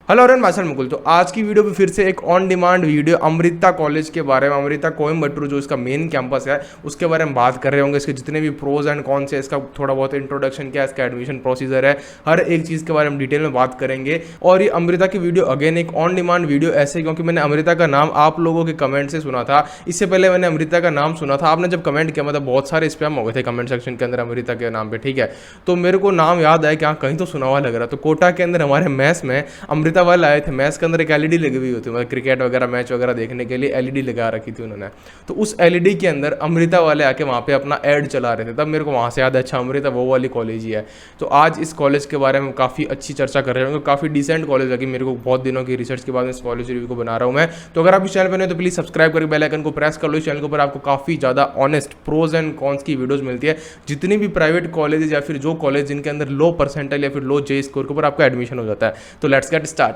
Hello everyone, मैं मुकुल। तो आज की वीडियो पे फिर से एक on demand video Amrita college के बारे में, अमृता कोयम्बटूर जो इसका मेन कैंपस है उसके बारे में बात कर रहे होंगे। इसके जितने भी प्रोज एंड कॉन्स है, इसका थोड़ा बहुत इंट्रोडक्शन क्या है, इसका एडमिशन प्रोसीजर है, हर एक चीज़ के बारे में डिटेल में बात करेंगे। और ये अमृता की वीडियो अगेन एक ऑन डिमांड वीडियो ऐसे, क्योंकि मैंने अमृता का नाम आप लोगों के कमेंट से सुना था। इससे पहले मैंने अमृता का नाम सुना था, आपने जब कमेंट किया मतलब बहुत सारे स्पैम हो गए थे कमेंट सेक्शन के अंदर अमृता के नाम पे, ठीक है। तो मेरे को नाम याद आया कि कहीं तो सुना हुआ लग रहा। तो कोटा के अंदर हमारे मैथ्स में अमृता वाले आए थे, मैथ्स के अंदर एक एलईडी लगी हुई होती है, मतलब क्रिकेट वगैरह मैच वगैरह देखने के लिए एलईडी लगा रखी थी उन्होंने। तो उस एलईडी के अंदर अमृता वाले आके वहाँ पे अपना ऐड चला रहे थे, तब मेरे को वहाँ से याद है अच्छा अमृता वो वाली कॉलेज ही है। तो आज इस कॉलेज के बारे में काफ़ी अच्छी चर्चा कर रहे होंगे। काफ़ी डिसेंट कॉलेज लगी मेरे को, बहुत दिनों की रिसर्च के बाद इस कॉलेज रिव्यू को बना रहा हूँ मैं। तो अगर आप इस चैनल पर नहीं तो प्लीज़ सब्सक्राइब करके बेल आइकन को प्रेस कर लो। इस चैनल के ऊपर आपको काफ़ी ज़्यादा ऑनेस्ट प्रोज एंड कॉन्स की वीडियोज़ मिलती है। जितनी भी प्राइवेट कॉलेज या फिर जो कॉलेज जिनके अंदर लो परसेंटाइल या फिर लो जे स्कोर के ऊपर आपका एडमिशन हो जाता है। तो लेट्स गेट स्टार्टेड।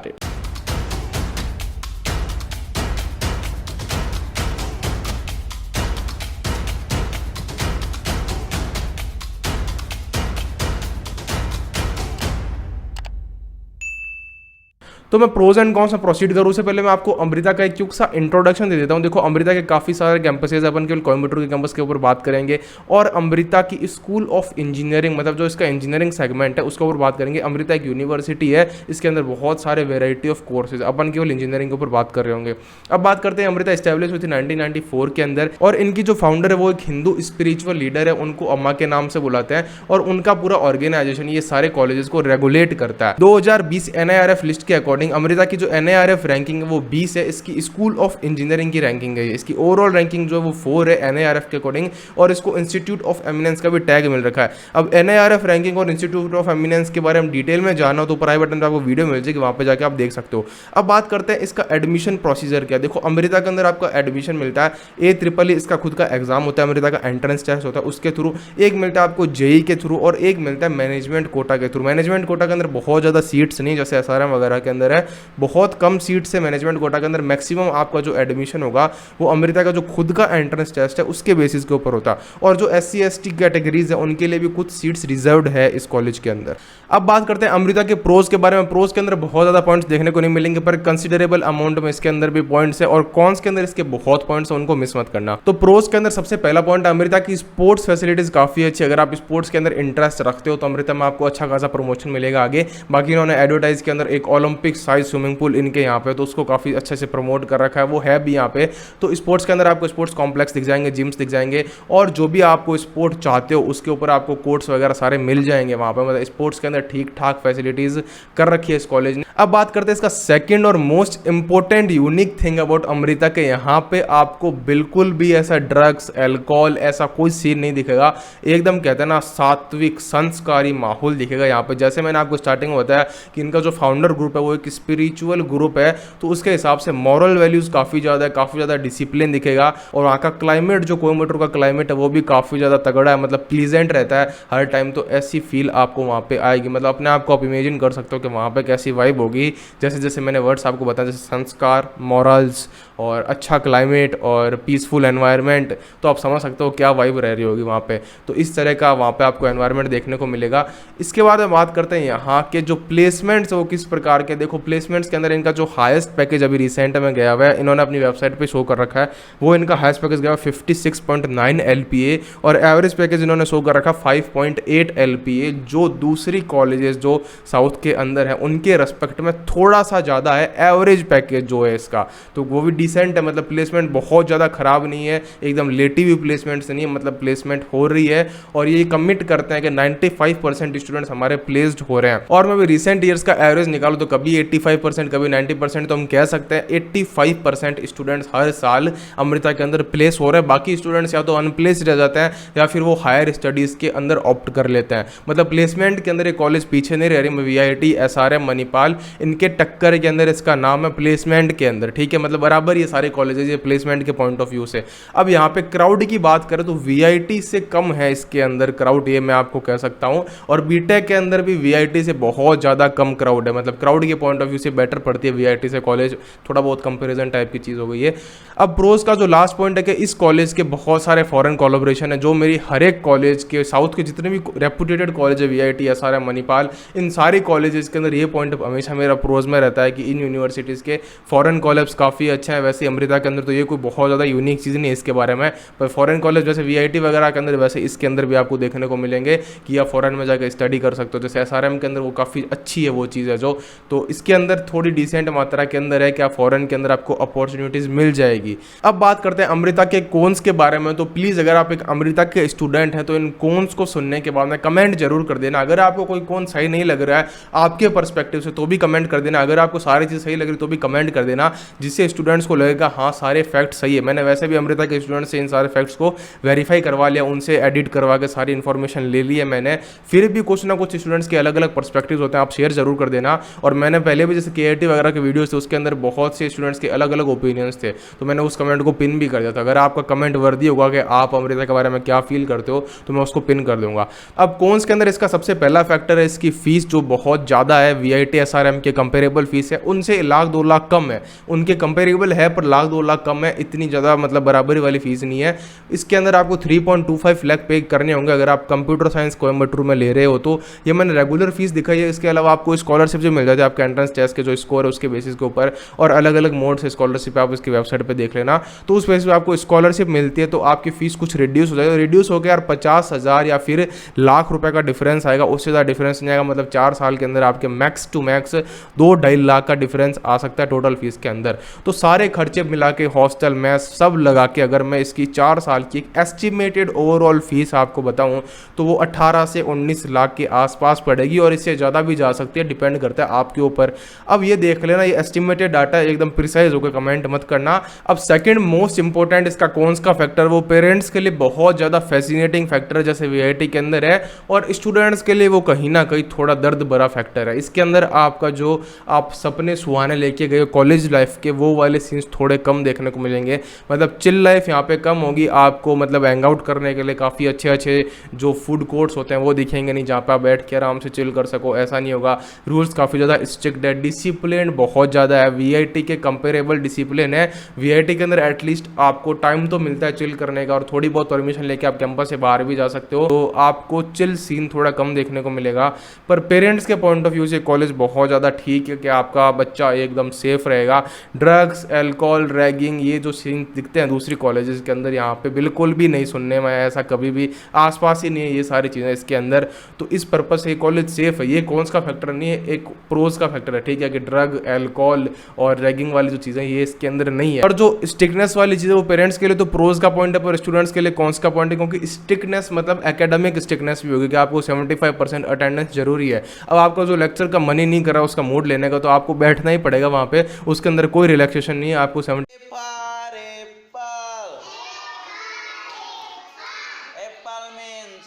तो मैं प्रोज एंड कॉन्स में प्रोसीड करूँ उससे पहले मैं आपको अमृता का एक क्यूक सा इंट्रोडक्शन दे देता हूँ। देखो अमृता के काफ़ी सारे कैंपसेज, अपन केवल कोयम्बटूर के कैंपस के ऊपर बात करेंगे और अमृता की स्कूल ऑफ इंजीनियरिंग, मतलब जो इसका इंजीनियरिंग सेगमेंट है उसके ऊपर बात करेंगे। अमृता एक यूनिवर्सिटी है, इसके अंदर बहुत सारे वेराइटी ऑफ कोर्सेज, अपन केवल इंजीनियरिंग के ऊपर बात कर रहे होंगे। अब बात करते हैं, अमृता स्टैब्लिश हुई थी 1994 के अंदर और इनकी जो फाउंडर है वो एक हिंदू स्पिरिचुअल लीडर है, उनको अम्मा के नाम से बुलाते हैं। और उनका पूरा ऑर्गेनाइजेशन ये सारे कॉलेजेस को रेगुलेट करता है। 2020 NIRF लिस्ट के अकॉर्डिंग अमृता की जो NIRF रैंकिंग है वो 20 है, इसकी स्कूल ऑफ इंजीनियरिंग की रैंकिंग है, इसकी ओवरऑल रैंकिंग जो है वो 4 है NIRF के अकॉर्डिंग, और इसको इंस्टीट्यूट ऑफ एमिनेंस का भी टैग मिल रखा है। अब NIRF रैंकिंग और इंस्टीट्यूट ऑफ एमिनेंस के बारे में डिटेल में जाना हो तो ऊपर आई बटन पर आपको वीडियो मिल जाएगी, वहाँ पे जाके आप देख सकते हो। अब बात करते हैं इसका एडमिशन प्रोसीजर क्या है। देखो अमृता के अंदर आपका एडमिशन मिलता है AEEE, इसका खुद का एग्जाम होता है, अमृता का एंट्रेंस टेस्ट होता है उसके थ्रू, एक मिलता है आपको JEE के थ्रू और एक मिलता है मैनेजमेंट कोटा के थ्रू। मैनेजमेंट कोटा के अंदर बहुत ज़्यादा सीट्स नहीं जैसे SRM वगैरह के अंदर है, बहुत कम सीट से मैनेजमेंट कोटा के अंदर मैक्सिमम आपका जो एडमिशन होगा वो अमृता का जो खुद का एंट्रेंस टेस्ट है उसके बेसिस के ऊपर होता है। और जो SC ST कैटेगरीज है उनके लिए भी कुछ सीट्स रिजर्व्ड है इस कॉलेज के अंदर। अब बात करते हैं अमृता के प्रोज के बारे में। प्रोज के अंदर बहुत ज़्यादा पॉइंट्स देखने को नहीं मिलेंगे, पर कंसिडरेबल अमाउंट में इसके अंदर भी पॉइंट्स है, और कॉन्स के अंदर इसके बहुत पॉइंट्स है, उनको मिस मत करना। तो प्रोज के अंदर सबसे पहला पॉइंट, अमृता की स्पोर्ट्स फैसिलिटीज काफ़ी अच्छी। अगर आप स्पोर्ट्स के अंदर इंटरेस्ट रखते हो तो अमृता में आपको अच्छा खासा प्रमोशन मिलेगा आगे। बाकी इन्होंने एडवर्टाइज के अंदर एक ओलंपिक साइज स्विमिंग पूल इनके यहाँ पे, तो उसको काफ़ी अच्छे से प्रमोट कर रखा है, वो है भी यहाँ पे। तो स्पोर्ट्स के अंदर आपको स्पोर्ट्स कॉम्प्लेक्स दिख जाएंगे, जिम्स दिख जाएंगे, और जो भी आपको स्पोर्ट चाहते हो उसके ऊपर आपको कोर्ट्स वगैरह सारे मिल जाएंगे वहाँ पे। मतलब स्पोर्ट्स के अंदर ठीक ठाक फैसिलिटीज कर रखी है इस कॉलेज ने। अब बात करते हैं इसका सेकंड और most important unique thing about Amrita के, यहाँ पे आपको बिल्कुल भी ऐसा ड्रग्स एल्कोहल ऐसा कोई सीन नहीं दिखेगा। एकदम कहते हैं ना सात्विक संस्कारी माहौल दिखेगा यहाँ पे। जैसे मैंने आपको स्टार्टिंग में बताया कि इनका जो फाउंडर ग्रुप है वो एक स्पिरिचुअल ग्रुप है, तो उसके हिसाब से मॉरल वैल्यूज काफ़ी ज़्यादा है, काफ़ी ज़्यादा डिसिप्लिन दिखेगा। और वहाँ का क्लाइमेट, जो कोयम्बटूर का क्लाइमेट है वो भी काफ़ी ज़्यादा तगड़ा है, मतलब प्लीजेंट रहता है हर टाइम। तो ऐसी फील आपको वहाँ पे आएगी, मतलब अपने आप को आप इमेजिन कर सकते हो कि वहाँ पे कैसी वाइब होगी। जैसे जैसे मैंने वर्ड्स आपको बताया, जैसे संस्कार, मॉरल्स और अच्छा क्लाइमेट और पीसफुल एनवायरनमेंट, तो आप समझ सकते हो क्या वाइब रह रही होगी वहाँ पे। तो इस तरह का वहाँ पे आपको एनवायरनमेंट देखने को मिलेगा। इसके बाद हम बात करते हैं यहाँ के जो प्लेसमेंट्स वो किस प्रकार के। देखो प्लेसमेंट्स के अंदर इनका जो हाईएस्ट पैकेज अभी रिसेंट में गया हुआ है, इन्होंने अपनी वेबसाइट पे शो कर रखा है, वो इनका हाईएस्ट पैकेज गया 56.9 LPA, और एवरेज पैकेज इन्होंने शो कर रखा 5.8 LPA, जो दूसरी कॉलेजेस जो साउथ के अंदर है उनके रेस्पेक्ट में थोड़ा सा ज़्यादा है एवरेज पैकेज जो है इसका। तो वो भी डिसेंट है, मतलब प्लेसमेंट बहुत ज़्यादा ख़राब नहीं है, एकदम लेटी हुई प्लेसमेंट से नहीं है, मतलब प्लेसमेंट हो रही है। और ये कमिट करते हैं कि 95% स्टूडेंट्स हमारे प्लेस्ड हो रहे हैं। और मैं भी रिसेंट ईयर्स का एवरेज निकालूँ तो कभी 85% कभी 90%, तो हम कह सकते हैं 85% स्टूडेंट्स हर साल अमृता के अंदर प्लेस हो रहे हैं। बाकी स्टूडेंट्स या तो अनप्लेस्ड रह जाते हैं या फिर वो हायर स्टडीज़ के अंदर ऑप्ट कर लेते हैं। मतलब प्लेसमेंट के अंदर ये कॉलेज पीछे नहीं रह रही। VIT SRM मणिपाल इनके टक्कर के अंदर इसका नाम है प्लेसमेंट के अंदर, ठीक है। मतलब बराबर ये सारे कॉलेजेस ये प्लेसमेंट के पॉइंट ऑफ व्यू से। अब यहाँ पे क्राउड की बात करें तो VIT से कम है इसके अंदर क्राउड, ये मैं आपको कह सकता हूँ। और BTech के अंदर भी VIT से बहुत ज़्यादा कम क्राउड है, मतलब क्राउड के पॉइंट ऑफ व्यू से बेटर पड़ती है वीआईटी से कॉलेज, थोड़ा बहुत कंपैरिजन टाइप की चीज़ हो गई है। अब प्रोज का जो लास्ट पॉइंट है कि इस कॉलेज के बहुत सारे फॉरेन कोलैबोरेशन है, जो मेरी हर एक कॉलेज के साउथ के जितने भी रेपुटेटेड कॉलेज है, वीआईटी, एसआरएम, मणिपाल, इन सारे कॉलेजेस के अंदर ये पॉइंट हमेशा मेरा प्रोज में रहता है कि इन यूनिवर्सिटीज़ के फॉरेन कॉलेब्स काफ़ी अच्छे हैं। वैसे अमृता के अंदर तो ये कोई बहुत ज़्यादा यूनिक चीज़ नहीं है इसके बारे में, पर फॉरेन कॉलेज जैसे वीआईटी वगैरह के अंदर, वैसे इसके अंदर भी आपको देखने को मिलेंगे कि आप फॉरेन में जाकर स्टडी कर सकते हो। जैसे एसआरएम के अंदर वो काफ़ी अच्छी है वो चीज़ है जो, तो इसके अंदर थोड़ी डिसेंट मात्रा के अंदर है कि आप फॉरेन के अंदर आपको अपॉर्चुनिटीज़ मिल जाएगी। अब बात करते हैं अमृता के कोन्स के बारे में। तो प्लीज़ अगर आप एक अमृता के स्टूडेंट हैं तो इन कोन्स को सुनने के बाद में कमेंट जरूर कर देना। अगर आपको कोई कोन सही नहीं लग रहा है आपके पर्सपेक्टिव से तो भी कमेंट कर देना। अगर आपको सारी चीज़ सही लग रही तो भी कमेंट कर देना, जिससे स्टूडेंट्स को लगेगा हाँ सारे फैक्ट सही है। मैंने वैसे भी अमृता के स्टूडेंट से इन सारे फैक्ट्स को वेरीफाई करवा लिया, उनसे एडिट करवा के सारी इन्फॉर्मेशन ले ली है मैंने। फिर भी कुछ ना कुछ स्टूडेंट्स के अलग अलग पर्सपेक्टिव होते हैं, आप शेयर जरूर कर देना। और मैंने पहले भी जैसे केआईटी वगैरह के वीडियोस थे उसके अंदर बहुत से स्टूडेंट्स के अलग अलग ओपिनियंस थे, तो मैंने उस कमेंट को पिन भी कर दिया था। अगर आपका कमेंट वर्दी होगा कि आप अमृता के बारे में क्या फील करते हो तो मैं उसको पिन कर दूंगा। अब कौन्स के अंदर इसका सबसे पहला फैक्टर है इसकी फीस जो बहुत ज़्यादा है। वीआईटी एसआरएम के कंपेरेबल फीस है, उनसे लाख 2 लाख कम है, उनके कंपेरेबल है पर लाख 2 लाख कम है, इतनी ज़्यादा मतलब बराबरी वाली फीस नहीं है। इसके अंदर आपको 3.25 लाख पे करने होंगे अगर आप कंप्यूटर साइंस कोयम्बटूर में ले रहे हो तो। ये मैंने रेगुलर फीस दिखाई है। इसके अलावा आपको स्कॉलरशिप जो मिल जाती है आपके एंट्रेंस टेस्ट के जो स्कोर है उसके बेसिस के ऊपर, और अलग अलग मोड से स्कॉलरशिप आप इसकी वेबसाइट पर देख लेना, तो उस बेसिस पर आपको स्कॉलरशिप मिलती है। तो आपकी फीस कुछ रिड्यूस हो जाएगी, रिड्यूस होकर यार 50,000 या फिर लाख रुपए का डिफरेंस आएगा, उससे ज़्यादा डिफरेंस नहीं आएगा। मतलब 4 साल के अंदर आपके मैक्स टू मैक्स 2-2.5 लाख का डिफरेंस आ सकता है टोटल फीस के अंदर। तो सारे खर्चे मिला के हॉस्टल मैस सब लगा के अगर मैं इसकी 4 साल की एस्टिमेटेड ओवरऑल फीस आपको बताऊं तो वो 18 से 19 लाख के आसपास पड़ेगी, और इससे ज़्यादा भी जा सकती है, डिपेंड करता है आपके ऊपर। अब ये देख लेना, ये एस्टिमेटेड डाटा एकदम प्रिसाइज होकर कमेंट मत करना। अब सेकंड मोस्ट इंपॉर्टेंट इसका कौन सा फैक्टर, वो पेरेंट्स के लिए बहुत ज़्यादा फैसिनेटिंग फैक्टर है जैसे वीआईटी के अंदर है, और स्टूडेंट्स के लिए वो कहीं ना कहीं थोड़ा दर्द भरा फैक्टर है। इसके अंदर आपका जो आप सपने सुहाने लेके गए कॉलेज लाइफ के वो वाले सीन्स थोड़े कम देखने को मिलेंगे। मतलब चिल लाइफ यहाँ पे कम होगी आपको, मतलब हैंग आउट करने के लिए काफ़ी अच्छे अच्छे जो फूड कोर्ट्स होते हैं वो दिखेंगे नहीं, जहाँ पे आप बैठ के आराम से चिल कर सको, ऐसा नहीं होगा। रूल्स काफ़ी ज़्यादा स्ट्रिक्ट है, डिसिप्लिन बहुत ज़्यादा है, वीआईटी के कंपेरेबल डिसिप्लिन है। वीआईटी के अंदर एटलीस्ट आपको टाइम तो मिलता है चिल करने का, और थोड़ी बहुत परमिशन लेके आप कैंपस से बाहर भी जा सकते हो, तो आपको चिल सीन थोड़ा कम देखने को मिलेगा। पर पेरेंट्स के पॉइंट ऑफ व्यू से कॉलेज बहुत ज़्यादा ठीक है कि आपका बच्चा एकदम सेफ रहेगा। ड्रग्स, एल्कोहल, रैगिंग, ये जो सीन दिखते हैं दूसरी कॉलेजेस के अंदर यहाँ पे बिल्कुल भी नहीं सुनने में आया, ऐसा कभी भी आसपास ही नहीं है ये सारी चीज़ें इसके अंदर। तो इस पर्पज से कॉलेज सेफ है। ये कौन सा फैक्टर नहीं है, एक प्रोज का फैक्टर है, ठीक है, कि ड्रग, एल्कोहल और रैगिंग वाली जो चीज़ें ये इसके अंदर नहीं है। और जो स्ट्रिक्टनेस वाली चीज़ें वो पेरेंट्स के लिए तो प्रोज का पॉइंट है, पर स्टूडेंट्स के लिए कौन सा पॉइंट है, क्योंकि स्ट्रिक्टनेस मतलब एकेडमिक स्ट्रिक्टनेस भी होगी कि आपको 75% अटेंडेंस जरूरी है। अब आपका जो लेक्चर का मन ही नहीं कर रहा उसका मूड लेने का, तो आपको बैठना ही पड़ेगा वहाँ पे, उसके अंदर कोई रिलैक्सेशन नहीं है। आपको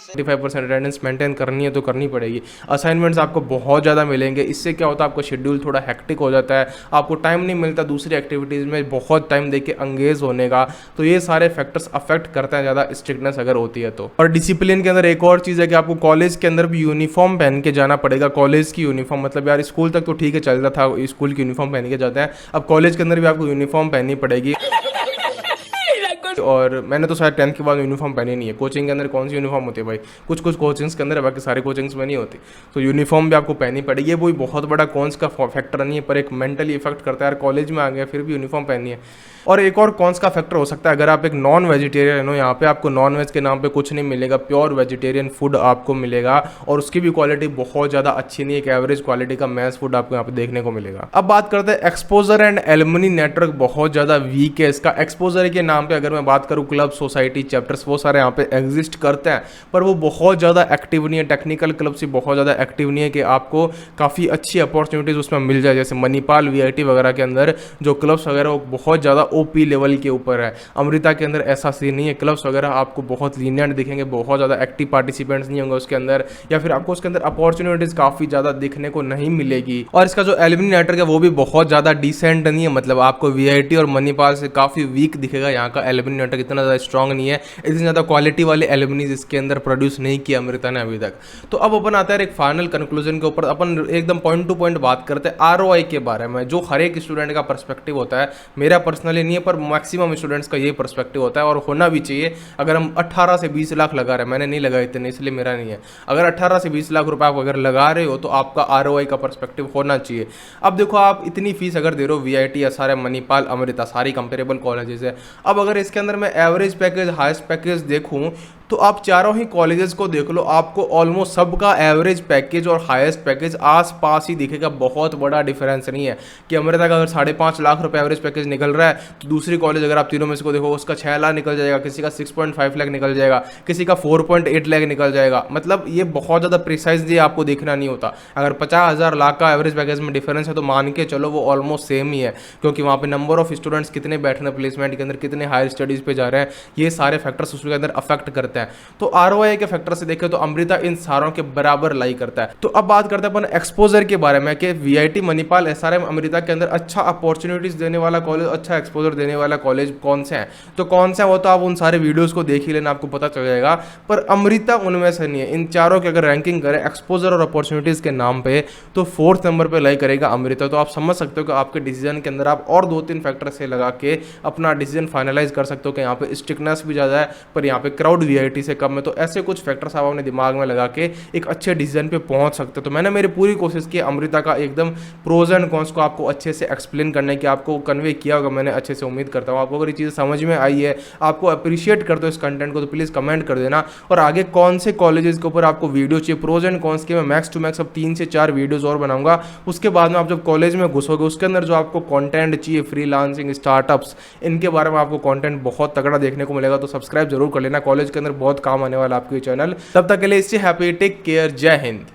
75% अटेंडेंस मेंटेन करनी है तो करनी पड़ेगी। असाइनमेंट्स आपको बहुत ज़्यादा मिलेंगे, इससे क्या होता है आपका शेड्यूल थोड़ा हेक्टिक हो जाता है, आपको टाइम नहीं मिलता दूसरी एक्टिविटीज़ में बहुत टाइम देके एंगेज होने का। तो ये सारे फैक्टर्स अफेक्ट करते हैं ज़्यादा स्ट्रिक्टनेस अगर होती है तो। और डिसिप्लिन के अंदर एक और चीज़ है कि आपको कॉलेज के अंदर भी यूनिफॉर्म पहन के जाना पड़ेगा। कॉलेज की यूनिफॉर्म मतलब यार स्कूल तक तो ठीक है चल रहा था, स्कूल की यूनिफॉर्म पहन के जाते हैं, अब कॉलेज के अंदर भी आपको यूनिफॉर्म पहननी पड़ेगी। और मैंने तो शायद 10th के बाद यूनिफॉर्म पहनी नहीं है। कोचिंग के अंदर कौन सी यूनिफॉर्म होती है भाई, कुछ कुछ कोचिंग्स के अंदर है, बाकी सारे कोचिंग्स में नहीं होती, तो यूनिफॉर्म भी आपको पहननी पड़ेगी। ये कोई बहुत बड़ा कॉन्स का फैक्टर नहीं है, पर एक मेंटली इफेक्ट करता है यार, कॉलेज में आ गया फिर भी यूनिफॉर्म पहननी है। और एक और कॉन्स का फैक्टर हो सकता है अगर आप एक नॉन वेजिटेरियन हो, यहाँ पे आपको नॉन वेज के नाम पे कुछ नहीं मिलेगा, प्योर वेजिटेरियन फूड आपको मिलेगा, और उसकी भी क्वालिटी बहुत ज़्यादा अच्छी नहीं है, एक एवरेज क्वालिटी का मैस फूड आपको यहाँ पे देखने को मिलेगा। अब बात करते हैं एक्सपोजर एंड एलुमनी नेटवर्क बहुत ज़्यादा वीक है इसका। एक्सपोजर के नाम पे अगर मैं बात करूँ क्लब, सोसाइटी, चैप्टर्स वो सारे यहाँ पे एग्जिस्ट करते हैं, पर वो बहुत ज़्यादा एक्टिव नहीं है। टेक्निकल क्लब से बहुत ज़्यादा एक्टिव नहीं है कि आपको काफ़ी अच्छी अपॉर्चुनिटीज़ उसमें मिल जाए। जैसे मणिपाल, वीआईटी वगैरह के अंदर जो क्लब्स वगैरह वो बहुत ज़्यादा ओपी लेवल के ऊपर है। अमृता के अंदर ऐसा सीन नहीं है, क्लब्स वगैरह आपको बहुत लीनियंट दिखेंगे, बहुत ज़्यादा एक्टिव पार्टिसिपेंट्स नहीं होंगे उसके अंदर, या फिर आपको उसके अंदर अपॉर्चुनिटीज़ काफ़ी ज़्यादा दिखने को नहीं मिलेगी। और इसका जो एलुमनी नेटवर्क है वो भी बहुत ज़्यादा डिसेंट नहीं है, मतलब आपको वीआईटी और मणिपाल से काफ़ी वीक दिखेगा यहाँ का एलुमनी स्टूडेंट नेटवर्क इतना ज़्यादा स्ट्रॉन्ग नहीं है, इतनी ज़्यादा क्वालिटी वाले एलुमनीज इसके अंदर प्रोड्यूस नहीं किया अमृता ने अभी तक। तो अब अपन आता है एक फाइनल कंक्लूजन के ऊपर, अपन एकदम पॉइंट टू पॉइंट बात करते हैं आरओआई के बारे में, जो हर एक स्टूडेंट का पर्सपेक्टिव होता है। मेरा पर्सनली नहीं है पर मैक्सिमम स्टूडेंट्स का ये पर्सपेक्टिव होता है और होना भी चाहिए। अगर हम 18 से 20 लाख लगा रहे हैं, मैंने नहीं लगाए इतने इसलिए मेरा नहीं है, अगर 18 से 20 लाख रुपए आप अगर लगा रहे हो तो आपका आरओआई का पर्सपेक्टिव होना चाहिए। अब देखो आप इतनी फीस अगर दे रहे हो, वीआईटी, एसआरएम, मणिपाल, अमृता, सारी कंपेरेबल कॉलेजेस है। अब अगर इसके अंदर मैं एवरेज पैकेज, हाईएस्ट पैकेज देखूं तो आप चारों ही कॉलेजेस को देख लो, आपको ऑलमोस्ट सबका एवरेज पैकेज और हाईएस्ट पैकेज आस पास ही दिखेगा, बहुत बड़ा डिफरेंस नहीं है। कि अमृता का अगर 5.5 लाख रुपए एवरेज पैकेज निकल रहा है तो दूसरी कॉलेज अगर आप तीनों में से को देखो उसका 6 लाख निकल जाएगा, किसी का 6.5 लाख निकल जाएगा, किसी का 4.8 लाख निकल जाएगा। मतलब ये बहुत ज़्यादा प्रिसाइजली आपको देखना नहीं होता। अगर 50,000 लाख का एवरेज पैकेज में डिफरेंस है तो मान के चलो वो ऑलमोस्ट सेम ही है, क्योंकि वहाँ पे नंबर ऑफ स्टूडेंट्स कितने बैठ रहे हैं प्लेसमेंट के अंदर, कितने हायर स्टडीज़ पे जा रहे हैं, ये सारे फैक्टर्स उसके अंदर अफेक्ट करते हैं। तो आरओआई के फैक्टर से देखें तो अमृता इन सारों के बराबर लाई करता है। तो अब बात करते हैं अपन एक्सपोजर के बारे में कि वीआईटी, मणिपाल, एसआरएम, अमृता के अंदर अच्छा अपॉर्चुनिटीज देने वाला कॉलेज, अच्छा एक्सपोजर देने वाला कॉलेज कौन से हैं। तो कौन से हैं वो तो आप उन सारे वीडियोस को देख ही लेना, आपको पता चल जाएगा। पर अमृता उनमें से नहीं है। इन चारों की अगर रैंकिंग करें एक्सपोजर और अपॉर्चुनिटीज के नाम पे तो 4th नंबर पे लाई करेगा अमृता। तो आप समझ सकते हो कि आपके डिसीजन के अंदर आप और 2-3 फैक्टर से लगा के अपना डिसीजन फाइनलाइज कर सकते हो कि यहाँ पे स्ट्रिक्टनेस भी ज़्यादा है पर यहाँ पे क्राउड वीआईटी से कम है। तो ऐसे कुछ फैक्टर्स आप अपने दिमाग में लगा के एक अच्छे डिसीजन पे पहुंच सकते हो। तो मैंने मेरी पूरी कोशिश की अमृता का एकदम प्रोज एंड कॉन्स को आपको अच्छे से एक्सप्लेन करने की, आपको कन्वे किया होगा मैंने अच्छे से, उम्मीद करता हूँ। आपको अगर ये चीज़ समझ में आई है, आपको अप्रिशिएट करते हो इस कंटेंट को, तो प्लीज़ कमेंट कर देना। और आगे कौन से कॉलेजेस के ऊपर आपको वीडियो चाहिए प्रोज एंड कॉन्स के, मैं मैक्स टू मैक्स अब 3 से 4 वीडियोज़ और बनाऊंगा। उसके बाद में आप जब कॉलेज में घुसोगे उसके अंदर जो आपको कॉन्टेंट चाहिए, फ्रीलांसिंग, स्टार्टअप्स, इनके बारे में आपको कॉन्टेंट बहुत तगड़ा देखने को मिलेगा। तो सब्सक्राइब जरूर कर लेना, कॉलेज के अंदर बहुत काम आने वाला आपके चैनल। तब तक के लिए स्टे हैप्पी, टेक केयर, जय हिंद।